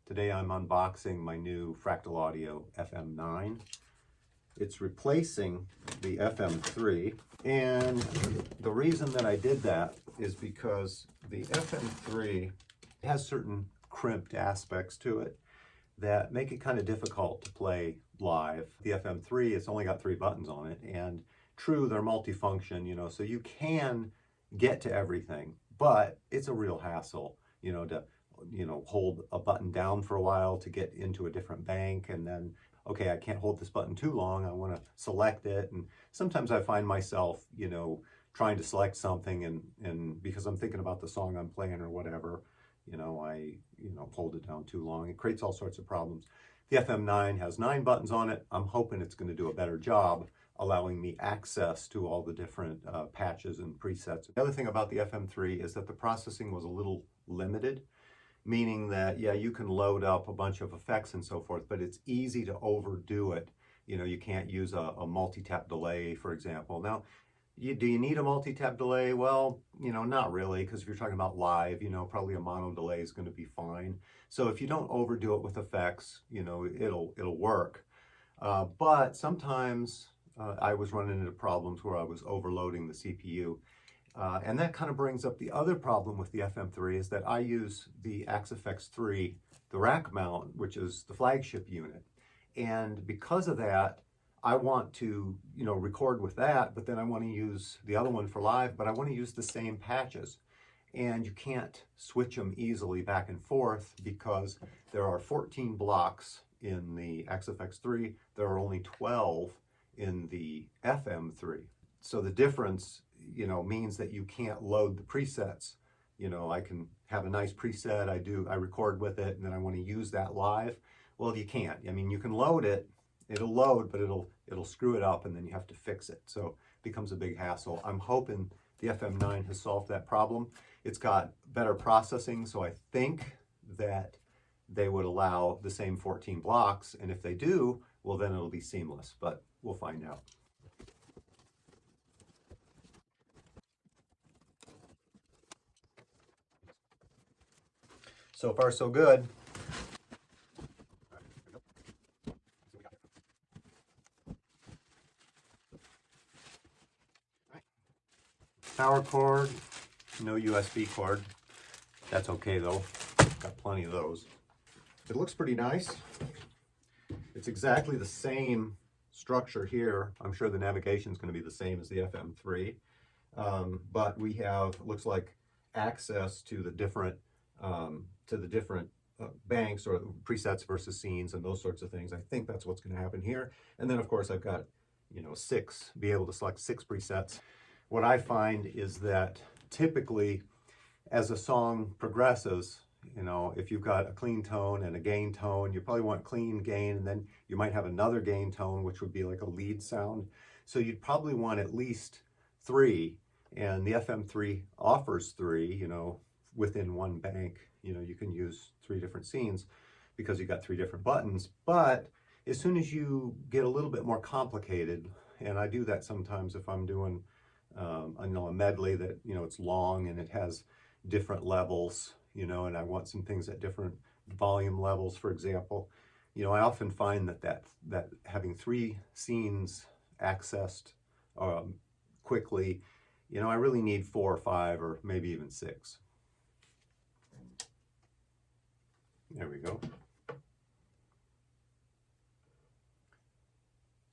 Today I'm unboxing my new Fractal Audio FM9. It's replacing the FM3, and the reason that I did that is because the FM3 has certain crimped aspects to it that make it kind of difficult to play live. The FM3, it's only got 3 buttons on it, and true, they're multifunction, so you can get to everything, but it's a real hassle, to hold a button down for a while to get into a different bank, and then, okay, I can't hold this button too long, I want to select it. And sometimes I find myself, trying to select something, and because I'm thinking about the song I'm playing or whatever, I hold it down too long. It creates all sorts of problems. The FM9 has 9 buttons on it. I'm hoping it's going to do a better job allowing me access to all the different patches and presets. The other thing about the FM3 is that the processing was a little limited, meaning that, yeah, you can load up a bunch of effects and so forth, but it's easy to overdo it. You can't use a multi-tap delay, for example. Now, do you need a multi-tap delay? Well, not really, because if you're talking about live, probably a mono delay is going to be fine. So if you don't overdo it with effects, it'll work. But sometimes I was running into problems where I was overloading the CPU. And that kind of brings up the other problem with the FM3 is that I use the AXFX3, the rack mount, which is the flagship unit. And because of that, I want to, record with that, but then I want to use the other one for live, but I want to use the same patches. And you can't switch them easily back and forth because there are 14 blocks in the AXFX3. There are only 12 in the FM3. So the difference, means that you can't load the presets. I can have a nice preset, I record with it, and then I want to use that live. Well, you can't. You can load it, it'll load, but it'll screw it up, and then you have to fix it. So it becomes a big hassle. I'm hoping the FM9 has solved that problem. It's got better processing, so I think that they would allow the same 14 blocks, and if they do, well, then it'll be seamless, but we'll find out. So far, so good. Power cord, no USB cord. That's okay though, got plenty of those. It looks pretty nice. It's exactly the same structure here. I'm sure the navigation is going to be the same as the FM3, but we have, looks like, access to the different banks or presets versus scenes and those sorts of things. I think that's what's going to happen here. And then of course I've got, be able to select 6 presets. What I find is that typically as a song progresses, if you've got a clean tone and a gain tone, you probably want clean gain, and then you might have another gain tone, which would be like a lead sound. So you'd probably want at least 3, and the FM3 offers 3, within one bank. You can use 3 different scenes because you got 3 different buttons. But as soon as you get a little bit more complicated, and I do that sometimes if I'm doing a medley that, it's long and it has different levels, and I want some things at different volume levels, for example. I often find that having 3 scenes accessed quickly, I really need 4 or 5 or maybe even 6. There we go.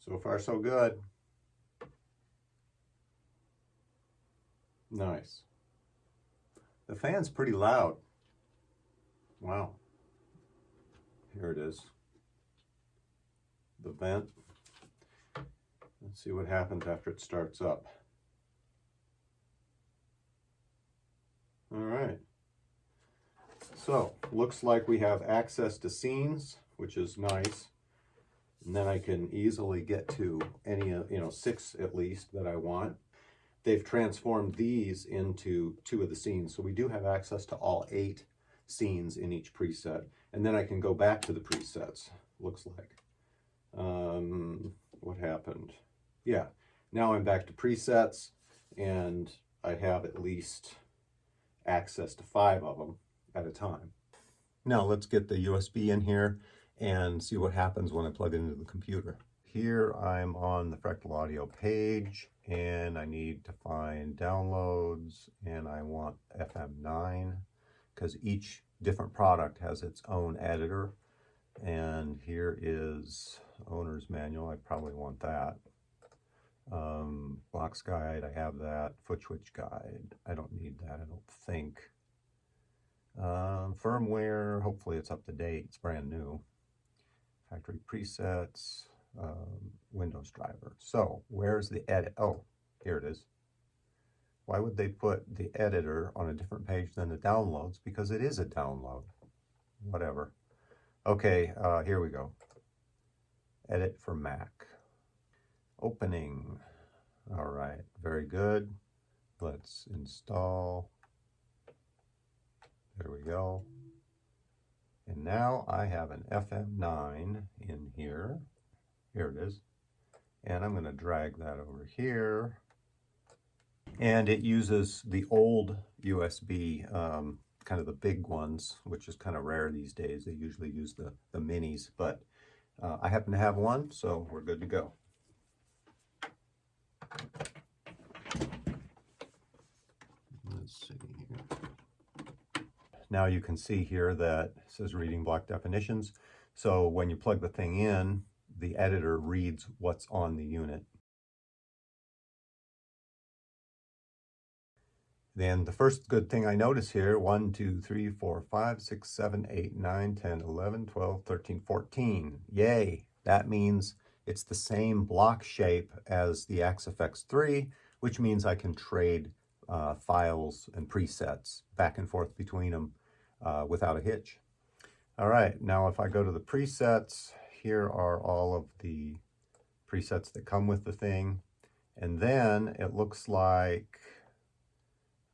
So far, so good. Nice. The fan's pretty loud. Wow. Here it is. The vent. Let's see what happens after it starts up. All right. So, looks like we have access to scenes, which is nice. And then I can easily get to any, 6 at least that I want. They've transformed these into 2 of the scenes. So we do have access to all 8 scenes in each preset. And then I can go back to the presets, looks like. What happened? Yeah, now I'm back to presets, and I have at least access to 5 of them at a time. Now let's get the USB in here and see what happens when I plug it into the computer. Here I'm on the Fractal Audio page, and I need to find downloads, and I want FM9 because each different product has its own editor. And here is owner's manual. I probably want that. Box guide, I have that. Foot switch guide, I don't need that, I don't think. Firmware, hopefully it's up to date, it's brand new. Factory presets, Windows driver. So where's the edit? Oh, here it is. Why would they put the editor on a different page than the downloads? Because it is a download. Whatever. Okay, here we go. Edit for Mac. Opening. All right, very good. Let's install. There we go. And now I have an FM9 in here. Here it is. And I'm going to drag that over here. And it uses the old USB, kind of the big ones, which is kind of rare these days. They usually use the minis, but I happen to have one, so we're good to go. Let's see here. Now you can see here that it says reading block definitions. So when you plug the thing in, the editor reads what's on the unit. Then the first good thing I notice here, 1, 2, 3, 4, 5, 6, 7, 8, 9, 10, 11, 12, 13, 14. Yay! That means it's the same block shape as the XFX3, which means I can trade files and presets back and forth between them without a hitch. All right, now if I go to the presets, here are all of the presets that come with the thing. And then it looks like,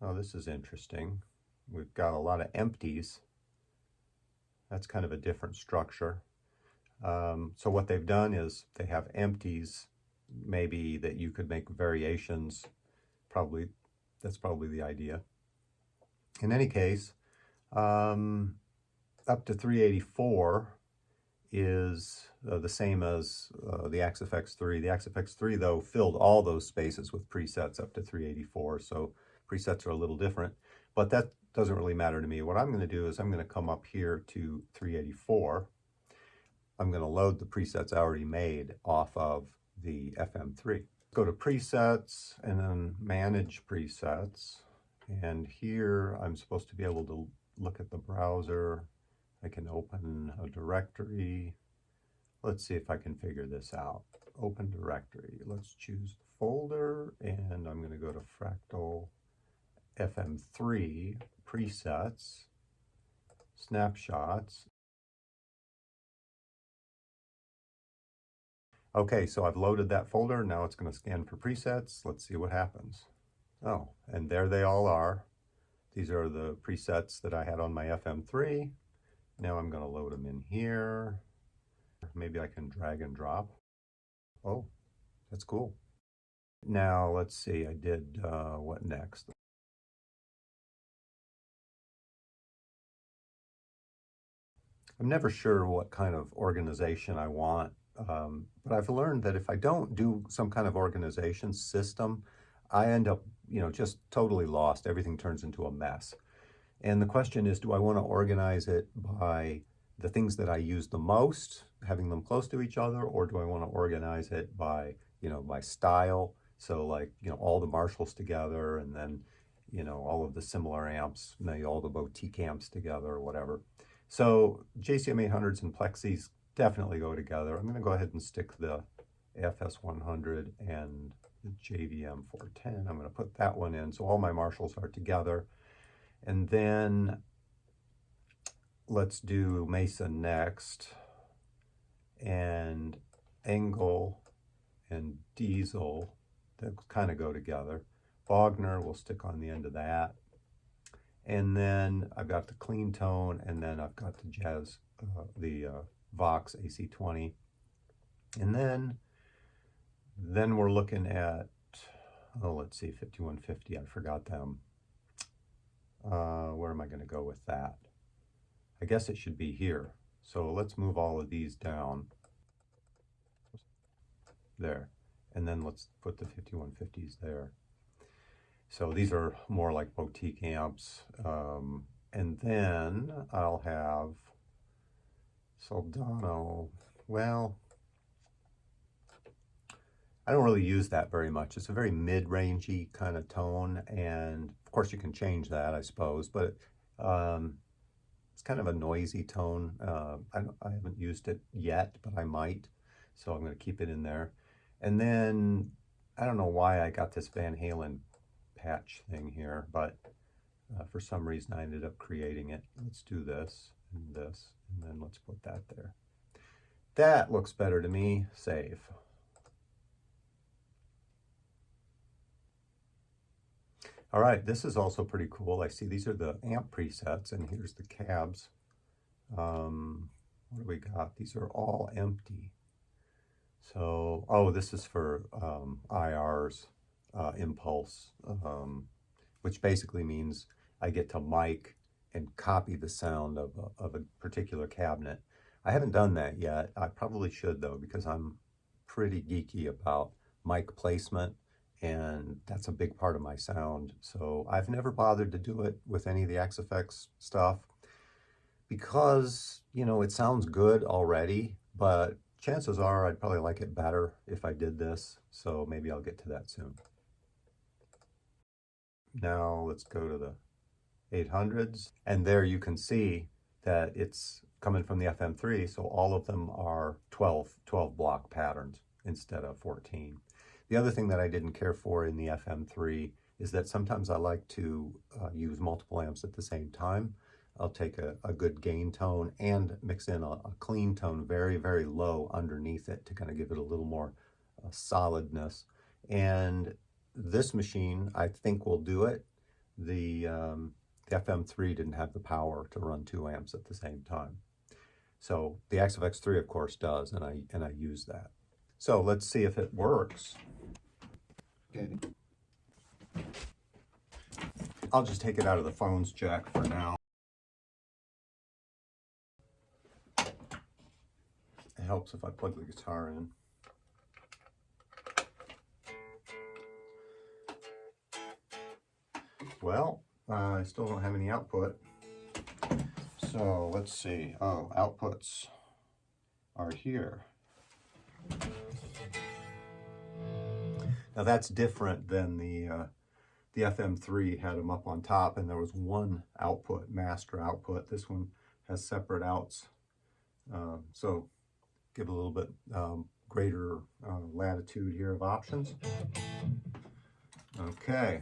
oh, this is interesting. We've got a lot of empties. That's kind of a different structure. So what they've done is they have empties, maybe that you could make variations. Probably, that's probably the idea. In any case, up to 384 is the same as the XFX3. The XFX3, though, filled all those spaces with presets up to 384, so presets are a little different, but that doesn't really matter to me. What I'm going to do is I'm going to come up here to 384. I'm going to load the presets I already made off of the FM3. Go to presets and then manage presets. And here I'm supposed to be able to look at the browser. I can open a directory. Let's see if I can figure this out. Open directory. Let's choose the folder, and I'm going to go to Fractal FM3 presets, snapshots. Okay, so I've loaded that folder. Now it's going to scan for presets. Let's see what happens. Oh, and there they all are. These are the presets that I had on my FM3. Now I'm going to load them in here. Maybe I can drag and drop. Oh, that's cool. Now let's see, I did what next? I'm never sure what kind of organization I want, but I've learned that if I don't do some kind of organization system, I end up, just totally lost. Everything turns into a mess. And the question is, do I want to organize it by the things that I use the most, having them close to each other, or do I want to organize it by, by style? So like, all the Marshalls together, and then, all of the similar amps, maybe all the boutique amps together or whatever. So JCM 800s and Plexis definitely go together. I'm going to go ahead and stick the FS100 and the JVM 410. I'm going to put that one in. So all my Marshalls are together. And then let's do Mesa next. And Engel and Diesel, that kind of go together. Wagner will stick on the end of that. And then I've got the Clean Tone, and then I've got the Jazz, the Vox AC20. And then we're looking at, let's see, 5150, I forgot them. Where am I going to go with that? I guess it should be here. So let's move all of these down. There. And then let's put the 5150s there. So these are more like boutique amps. And then I'll have Soldano. Well, I don't really use that very much. It's a very mid-rangey kind of tone, and of course you can change that, I suppose, but it's kind of a noisy tone. I haven't used it yet, but I might, so I'm going to keep it in there. And then, I don't know why I got this Van Halen patch thing here, but for some reason I ended up creating it. Let's do this, and then let's put that there. That looks better to me. Save. All right, this is also pretty cool. I see these are the amp presets, and here's the cabs. What do we got? These are all empty. So, oh, this is for IR's impulse, which basically means I get to mic and copy the sound of a particular cabinet. I haven't done that yet. I probably should, though, because I'm pretty geeky about mic placement, and that's a big part of my sound. So I've never bothered to do it with any of the XFX stuff because, you know, it sounds good already, but chances are I'd probably like it better if I did this. So maybe I'll get to that soon. Now let's go to the 800s, and there you can see that it's coming from the FM3, so all of them are 12 block patterns instead of 14. The other thing that I didn't care for in the FM3 is that sometimes I like to use multiple amps at the same time. I'll take a good gain tone and mix in a clean tone very, very low underneath it to kind of give it a little more solidness. And this machine, I think, will do it. The FM3 didn't have the power to run 2 amps at the same time. So the XFX3, of course, does, and I use that. So let's see if it works. Okay. I'll just take it out of the phone's jack for now. It helps if I plug the guitar in. Well, I still don't have any output. So let's see. Oh, outputs are here. Now that's different than the FM3 had them up on top, and there was one output, master output. This one has separate outs. So give a little bit greater latitude here of options. Okay.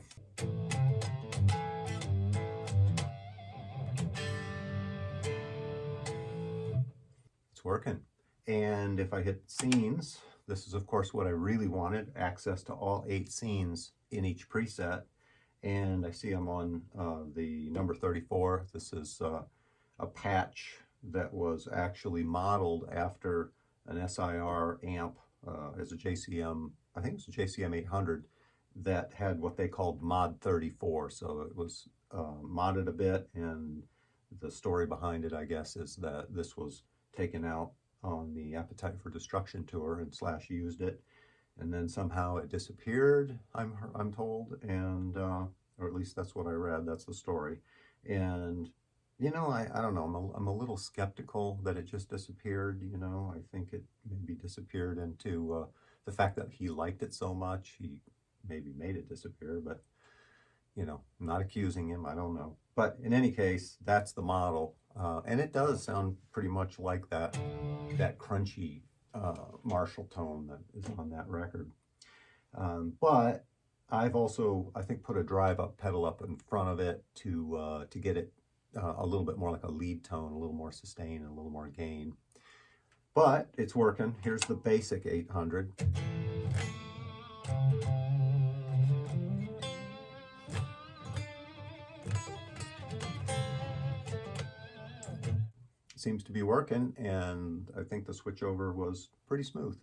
It's working. And if I hit scenes, this is of course what I really wanted, access to all 8 scenes in each preset. And I see I'm on the number 34. This is a patch that was actually modeled after an SIR amp as a JCM, I think it was a JCM 800 that had what they called Mod 34. So it was modded a bit, and the story behind it, I guess, is that this was taken out on the Appetite for Destruction tour and Slash used it, and then somehow it disappeared, I'm told, and or at least that's what I read. That's the story. And you know, I don't know, I'm a little skeptical that it just disappeared. You know, I think it maybe disappeared into the fact that he liked it so much. He maybe made it disappear, but you know, I'm not accusing him, I don't know. But in any case, that's the model. And it does sound pretty much like that crunchy Marshall tone that is on that record. But I've also, I think, put a drive up pedal up in front of it to get it a little bit more like a lead tone, a little more sustain and a little more gain. But it's working. Here's the basic 800. Seems to be working, and I think the switchover was pretty smooth.